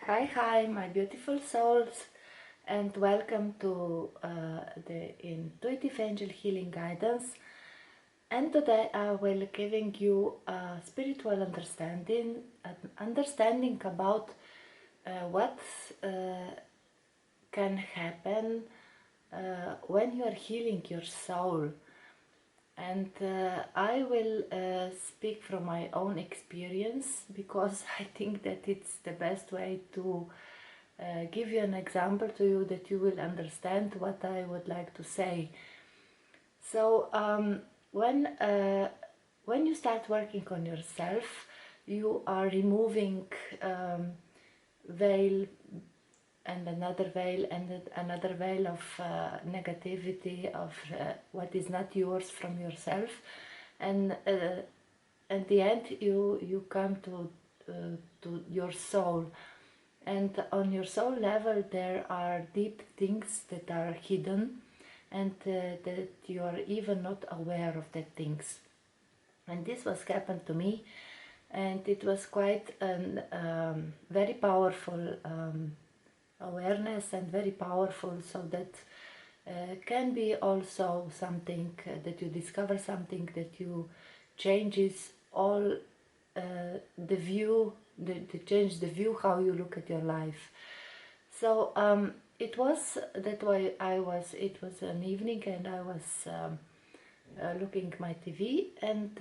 Hi, my beautiful souls, and welcome to the Intuitive Angel Healing Guidance. And today I will giving you a spiritual understanding, an understanding about what can happen when you are healing your soul. And I will speak from my own experience because I think that it's the best way to give you an example to you that you will understand what I would like to say. So when you start working on yourself, you are removing veil and another veil and another veil of negativity, of what is not yours from yourself, and at the end you come to your soul. And on your soul level there are deep things that are hidden, and that you are even not aware of that things. And this was happened to me, and it was quite a very powerful awareness, and very powerful, so that can be also something that you discover something that you changes all the view, to change the view how you look at your life. So it was that way. It was an evening, and I was looking my TV, and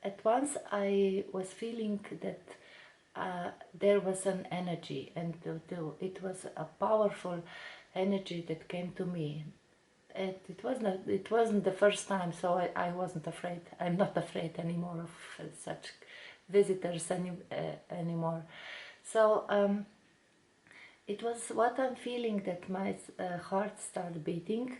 at once I was feeling that there was an energy, and it was a powerful energy that came to me. It wasn't the first time, so I wasn't afraid. I'm not afraid anymore of such visitors anymore. So it was what I'm feeling, that my heart started beating,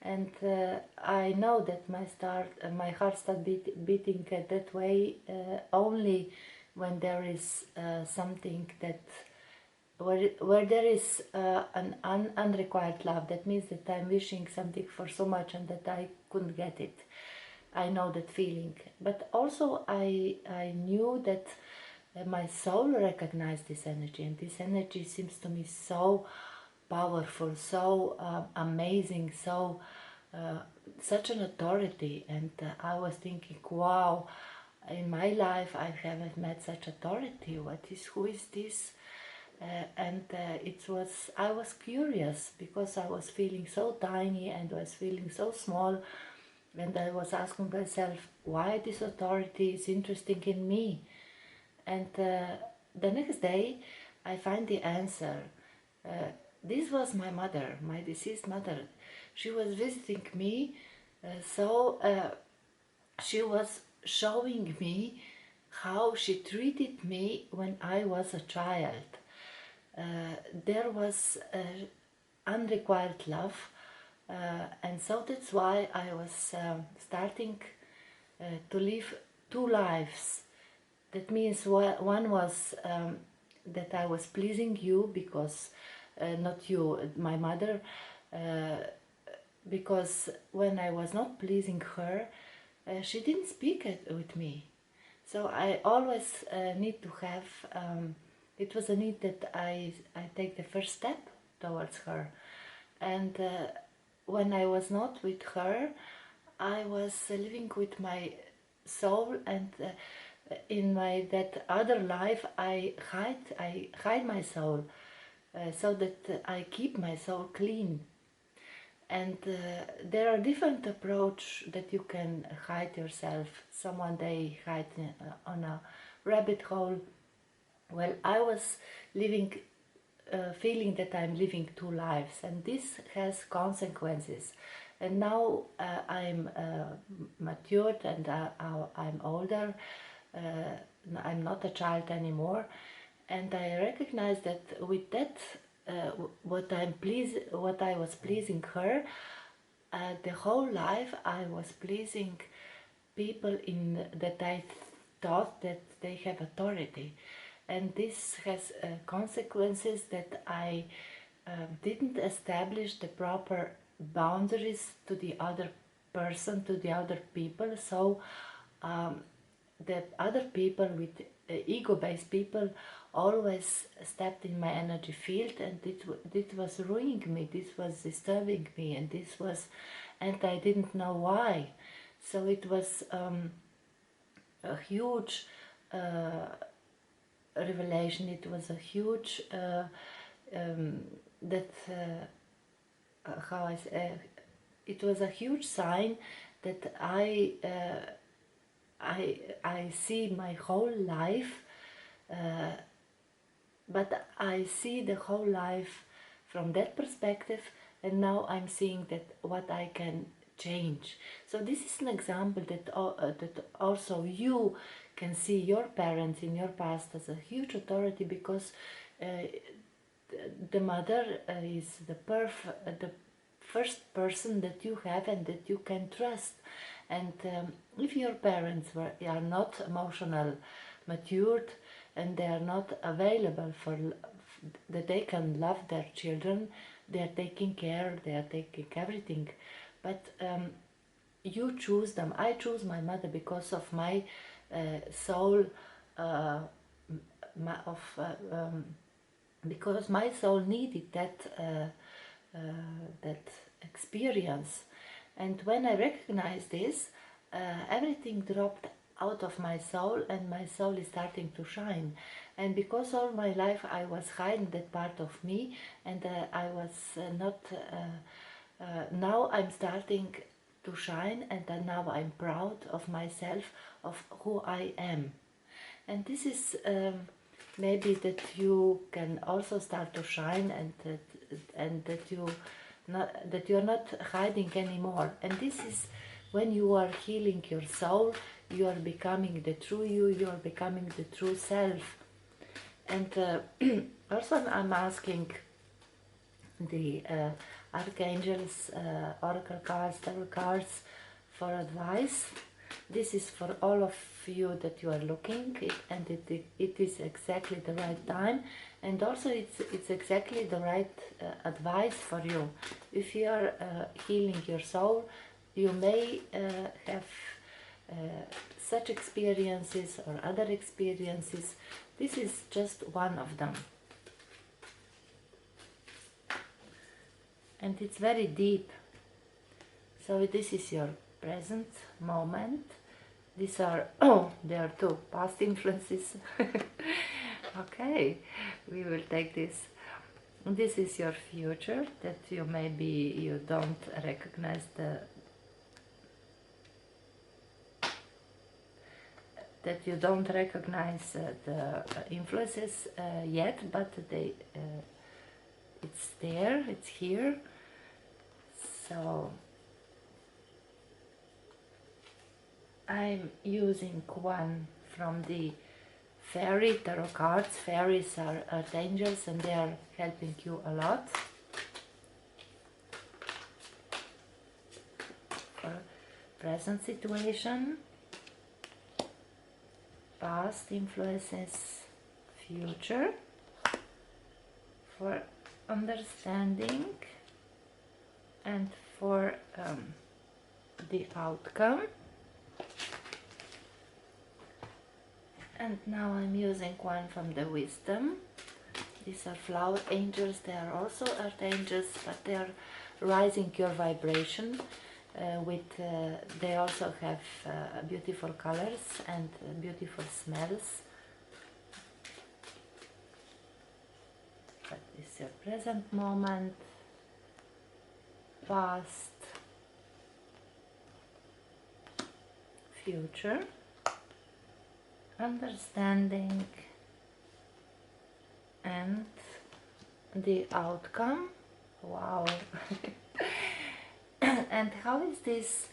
and I know that my heart started beating that way only when there is something that where there is an unrequired love. That means that I'm wishing something for so much and that I couldn't get it. I know that feeling, but also I knew that my soul recognized this energy, and this energy seems to me so powerful, so amazing, so such an authority. And I was thinking, wow, in my life I haven't met such authority. Who is this? I was curious, because I was feeling so tiny and was feeling so small, and I was asking myself why this authority is interesting in me. And the next day I find the answer. This was my mother, my deceased mother. She was visiting me, so she was showing me how she treated me when I was a child. There was unrequired love, and so that's why I was starting to live two lives. That means one was that I was pleasing you, because not you, my mother, because when I was not pleasing her, she didn't speak with me. So I always need to have, it was a need that I take the first step towards her. And when I was not with her, I was living with my soul, and in that other life I hide my soul, so that I keep my soul clean. And there are different approach that you can hide yourself. Someone they hide on a rabbit hole. Well, I was living, feeling that I'm living two lives, and this has consequences. And now I'm matured, and I'm older. I'm not a child anymore, and I recognize that with that, what I was pleasing her, the whole life I was pleasing people in that I thought that they have authority, and this has consequences that I didn't establish the proper boundaries to the other person, to the other people. So the other people with ego-based people always stepped in my energy field, and it was ruining me, this was disturbing me, and I didn't know why. So it was a huge revelation. It was a huge that how I say, it was a huge sign that I see my whole life, but I see the whole life from that perspective, and now I'm seeing that what I can change. So this is an example that also you can see your parents in your past as a huge authority, because the mother is the first person that you have and that you can trust. And if your parents are not emotional matured, and they are not available for that they can love their children, they are taking care, they are taking everything, but you choose them. I choose my mother because of my soul, because my soul needed that experience. And when I recognized this, everything dropped out of my soul, and my soul is starting to shine. And because all my life I was hiding that part of me, and I was not now I'm starting to shine, and now I'm proud of myself, of who I am. And this is maybe that you can also start to shine, and that you're not hiding anymore. And this is when you are healing your soul, you are becoming the true you are becoming the true self. And also I'm asking the archangels, oracle cards, tarot cards for advice. This is for all of you that you are looking, and it is exactly the right time, and also it's exactly the right advice for you. If you are healing your soul, you may have such experiences or other experiences. This is just one of them, and it's very deep. So this is your present moment. These are, oh, there are two past influences. Okay, we will take this. This is your future, that you maybe you don't recognize the influences yet, but it's there, it's here. So I'm using one from the fairy tarot cards. Fairies are archangels, and they are helping you a lot for present situation, past influences, future, for understanding, and for the outcome. And now I'm using one from the wisdom. These are flower angels. They are also archangels, but they are rising your vibration they also have beautiful colors and beautiful smells. But this is your present moment, past, future, understanding, and the outcome. Wow. And how is this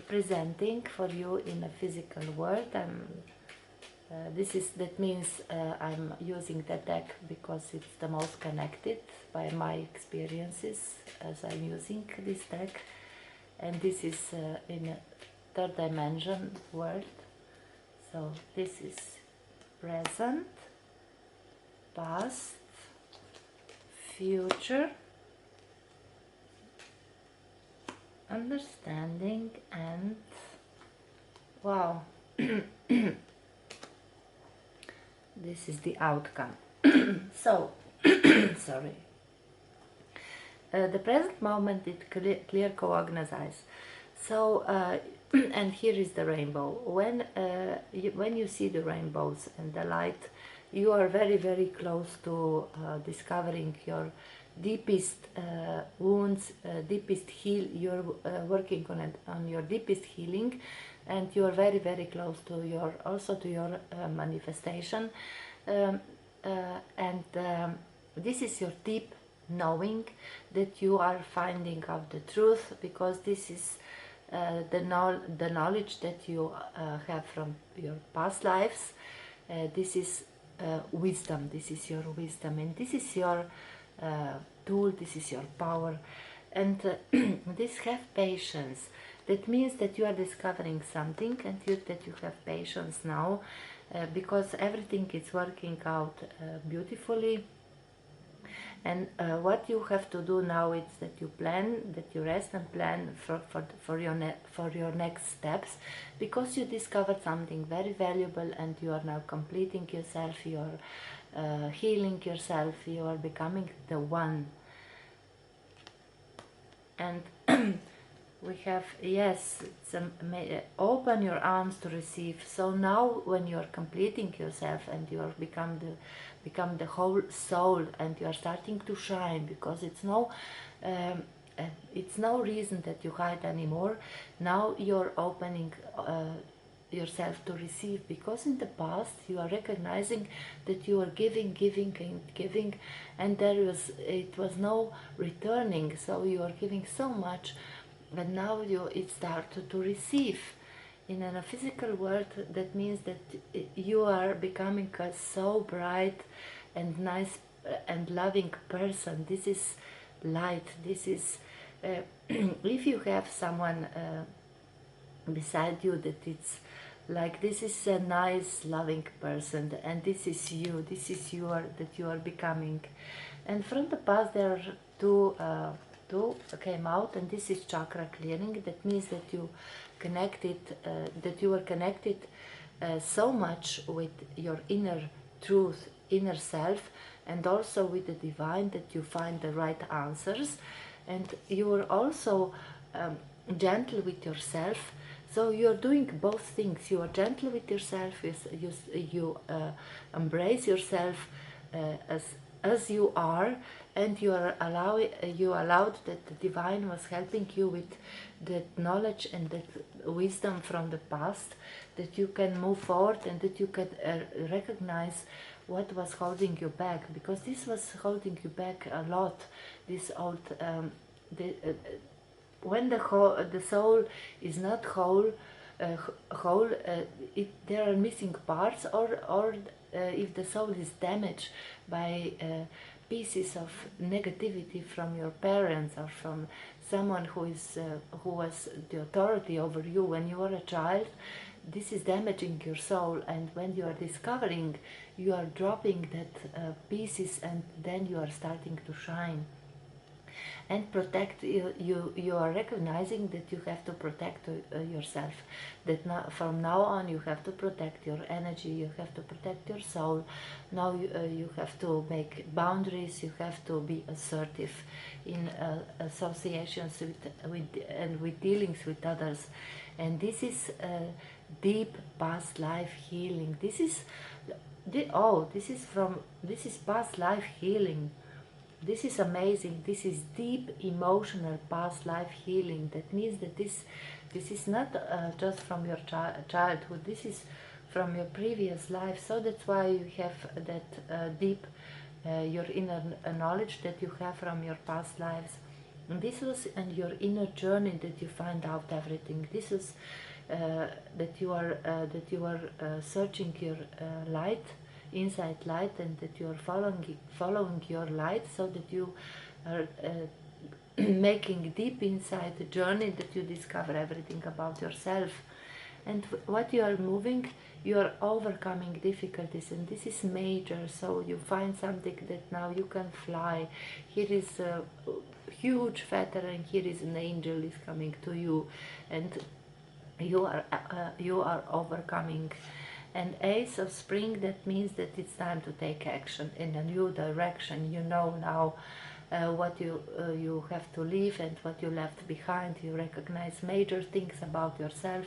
presenting for you in a physical world? That means I'm using that deck because it's the most connected by my experiences as I'm using this deck, and this is in a third dimension world. So this is present, past, future, understanding, and wow. this is the outcome. So, sorry. The present moment is clear cognizance. So, and here is the rainbow. When you see the rainbows and the light, you are very, very close to discovering your deepest wounds, deepest heal. You're working on it, on your deepest healing, and you are very, very close to your also to your manifestation. Um, this is your deep knowing that you are finding out the truth, because this is the knowledge that you have from your past lives. This is wisdom, this is your wisdom, and this is your tool, this is your power. And this have patience. That means that you are discovering something, and that you have patience now, because everything is working out beautifully. And what you have to do now is that you plan, that you rest and plan for your next steps, because you discovered something very valuable, and you are now completing yourself, you are healing yourself, you are becoming the one. And we have, yes, open your arms to receive. So now when you are completing yourself and you are become the whole soul, and you are starting to shine, because it's no reason that you hide anymore. Now you're opening yourself to receive, because in the past you are recognizing that you are giving and giving, and it was no returning. So you are giving so much, but now it started to receive. In a physical world, that means that you are becoming a so bright and nice and loving person. This is light. This is if you have someone beside you that it's like, this is a nice loving person, and this is you, this is that you are becoming. And from the past there are two came out, and this is chakra clearing. That means that you were connected so much with your inner truth, inner self, and also with the divine, that you find the right answers. And you are also gentle with yourself. So you're doing both things. You are gentle with yourself, you embrace yourself as you are, and you allowed that the divine was helping you with that knowledge and that wisdom from the past, that you can move forward, and that you can recognize what was holding you back, because this was holding you back a lot. This old when the soul is not whole, there are missing parts, or if the soul is damaged by pieces of negativity from your parents, or from someone who was the authority over you when you were a child. This is damaging your soul, and when you are discovering, you are dropping that pieces, and then you are starting to shine and protect. You are recognizing that you have to protect yourself, that from now on you have to protect your energy, you have to protect your soul. Now you have to make boundaries, you have to be assertive in associations with dealings with others. And this is deep past life healing. This is past life healing. This is amazing. This is deep emotional past life healing. That means that this is not just from your childhood. This is from your previous life. So that's why you have that deep your inner knowledge that you have from your past lives. And this was in your inner journey that you find out everything. This is that you are searching your light, inside light, and that you are following your light, so that you are making deep inside the journey, that you discover everything about yourself. And what you are moving, you are overcoming difficulties, and this is major. So you find something that now you can fly. Here is a huge feather, and here is an angel is coming to you, and you are overcoming. And Ace of Spring, that means that it's time to take action in a new direction. You know now what you have to leave and what you left behind. You recognize major things about yourself,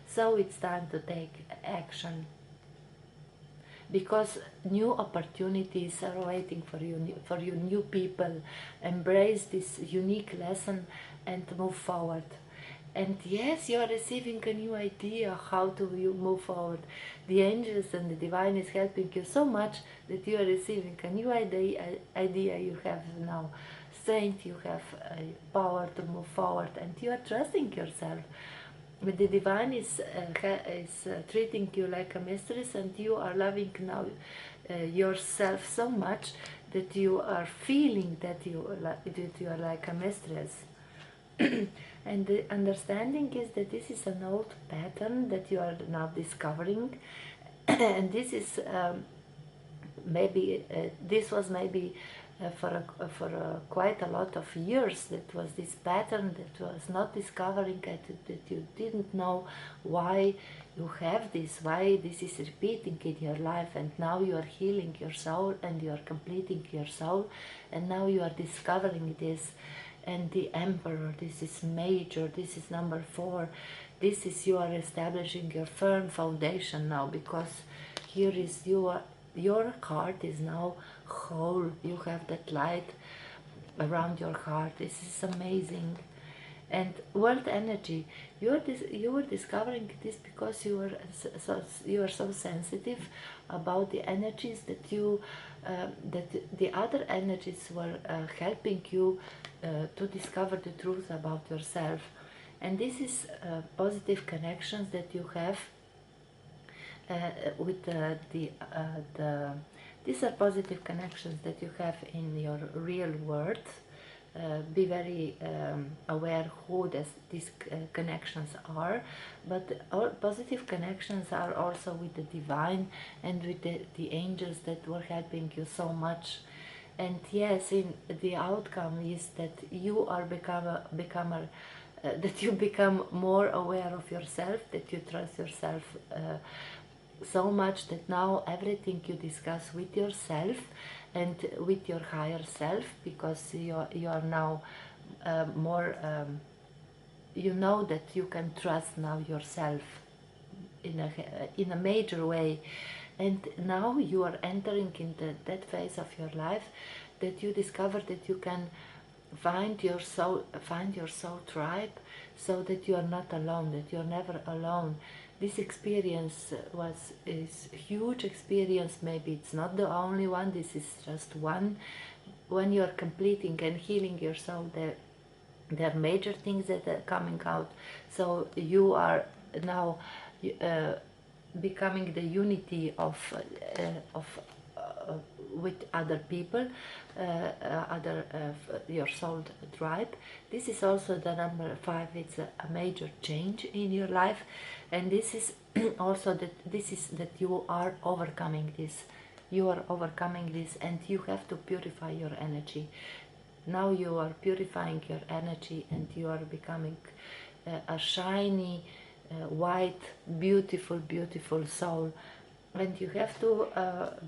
so it's time to take action, because new opportunities are waiting for you, new people. Embrace this unique lesson and move forward. And yes, you are receiving a new idea how to you move forward. The angels and the divine is helping you so much that you are receiving a new idea. You have now strength, you have power to move forward, and you are trusting yourself. But the divine is treating you like a mistress, and you are loving now yourself so much that you are feeling that you are like a mistress. And the understanding is that this is an old pattern that you are now discovering, and this is this was maybe for quite a lot of years. That was this pattern that was not discovering it, that you didn't know why you have this, why this is repeating in your life. And now you are healing your soul and you are completing your soul, and now you are discovering this. And the Emperor, this is major, this is number 4. This is you are establishing your firm foundation now, because here is your heart is now whole. You have that light around your heart. This is amazing. And world energy, you were discovering this because you are so sensitive about the energies that that the other energies were helping you to discover the truth about yourself. And this is positive connections that you have with these are positive connections that you have in your real world. Be very aware who these connections are, but all positive connections are also with the divine and with the angels that were helping you so much. And yes, in the outcome is that you are that you become more aware of yourself, that you trust yourself so much that now everything you discuss with yourself and with your higher self, because you are now more you know that you can trust now yourself in a major way. And now you are entering into that phase of your life that you discover that you can find your soul tribe, so that you are not alone, that you are never alone. This experience is huge experience. Maybe it's not the only one, this is just one. When you are completing and healing your soul, there are major things that are coming out. So you are now becoming the unity of with other people, your soul tribe. This is also the number 5. It's a major change in your life, and this is also that you are overcoming this. You are overcoming this, and you have to purify your energy. Now you are purifying your energy, and you are becoming a shiny, white, beautiful soul. And you have to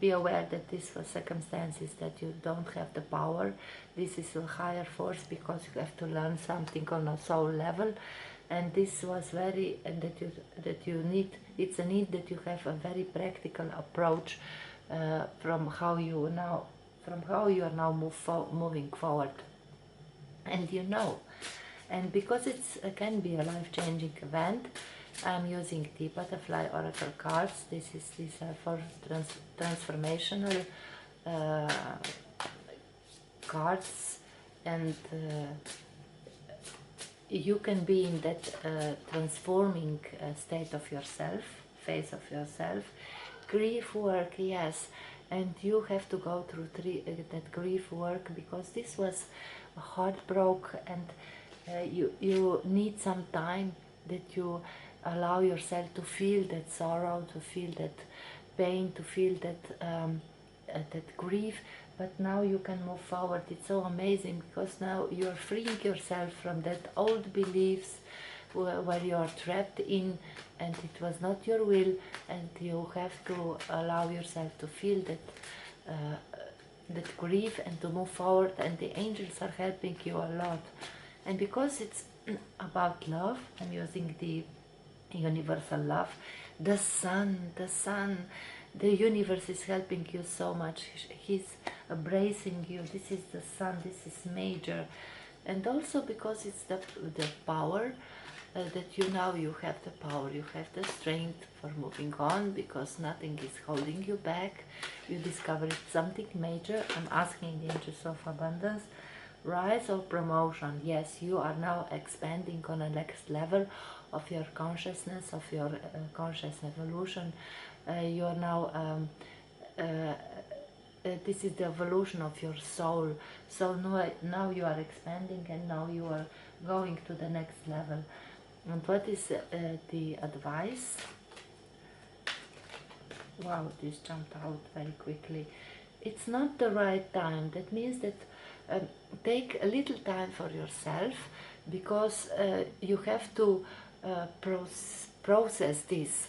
be aware that these were circumstances that you don't have the power. This is a higher force, because you have to learn something on a soul level. And this was very, and that you need, it's a need that you have a very practical approach from how you are now moving forward. And you know, and because it can be a life-changing event, I'm using the Butterfly Oracle cards. These are for transformational cards, and you can be in that transforming state of yourself, phase of yourself. Grief work, yes, and you have to go through that grief work, because this was a heartbreak, and you need some time that you allow yourself to feel that sorrow, to feel that pain, to feel that grief. But now you can move forward. It's so amazing, because now you're freeing yourself from that old beliefs, where you are trapped in, and it was not your will, and you have to allow yourself to feel that grief and to move forward, and the angels are helping you a lot. And because it's about love, I'm using the universal love, the sun, the universe is helping you so much. He's embracing you. This is the sun, this is major. And also because it's the power, that you have the power, you have the strength for moving on, because nothing is holding you back. You discovered something major. I'm asking the angels of abundance, rise or promotion. Yes, you are now expanding on a next level of your consciousness, of your conscious evolution. You are now this is the evolution of your soul. So now you are expanding, and now you are going to the next level. And what is the advice? Wow, this jumped out very quickly. It's not the right time. That means that take a little time for yourself, because you have to process this.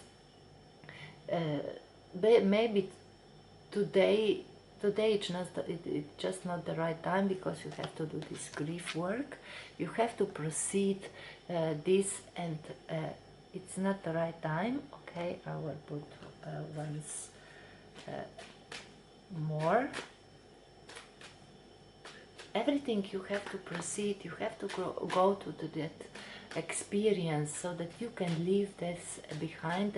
Maybe today it's just not the right time, because you have to do this grief work. You have to proceed this, and it's not the right time. Okay, I will put once more. Everything you have to proceed, you have to go to that experience, so that you can leave this behind,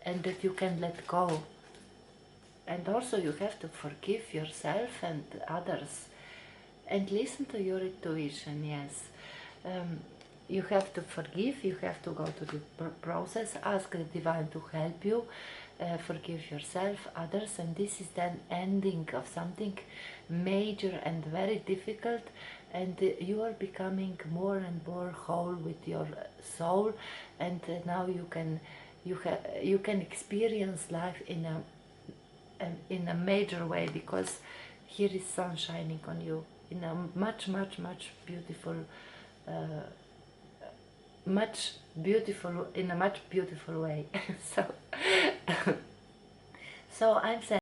and that you can let go. And also you have to forgive yourself and others, and listen to your intuition. Yes, you have to forgive, you have to go to the process, ask the divine to help you, forgive yourself, others, and this is then ending of something major and very difficult, and you are becoming more and more whole with your soul, and now you can experience life in a major way, because here is sun shining on you in a much beautiful in a much beautiful way. So so I'm saying